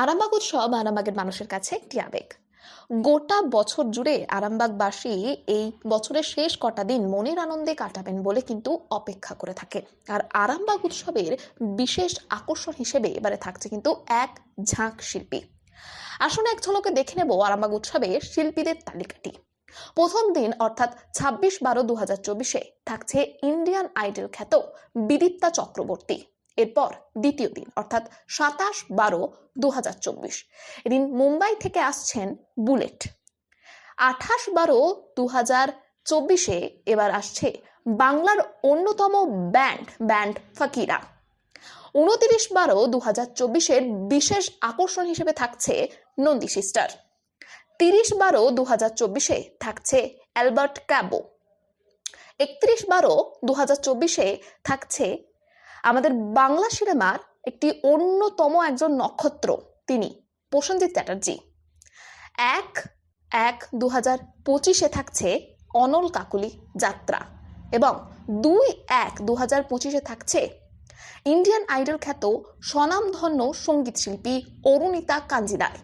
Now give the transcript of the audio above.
আরামবাগ উৎসব আরামবাগের মানুষের কাছে একটি আবেগ। গোটা বছর জুড়ে আরামবাগবাসী এই বছরের শেষ কটা দিন মনের আনন্দে কাটাবেন বলে কিন্তু অপেক্ষা করে থাকে। আর আরামবাগ উৎসবের বিশেষ আকর্ষণ হিসেবে এবারে থাকছে কিন্তু এক ঝাঁক শিল্পী। আসুন এক ঝলকে দেখে নেব আরামবাগ উৎসবের শিল্পীদের তালিকাটি। প্রথম দিন অর্থাৎ 26/12/2024 থাকছে ইন্ডিয়ান আইডল খ্যাত বিদিপ্তা চক্রবর্তী। এরপর দ্বিতীয় দিন অর্থাৎ 27/12/2024 এদিন মুম্বাই থেকে আসছেন বুলেট। 28/12/2024 এবার আসছে বাংলার অন্যতম ব্যান্ড ফকিরা। 29/12/2024 বিশেষ আকর্ষণ হিসেবে থাকছে নন্দী সিস্টার। 30/12/2024 থাকছে অ্যালবার্ট ক্যাবো। 31/12/2024 থাকছে আমাদের বাংলা সিনেমার একটি অন্যতম একজন নক্ষত্র, তিনি প্রসেনজিৎ চ্যাটার্জি। 1/1/2025 থাকছে অনল কাকুলি যাত্রা এবং 2/1/2025 থাকছে ইন্ডিয়ান আইডল খ্যাত স্বনামধন্য সঙ্গীত শিল্পী অরুণিতা কাঞ্জিলাল।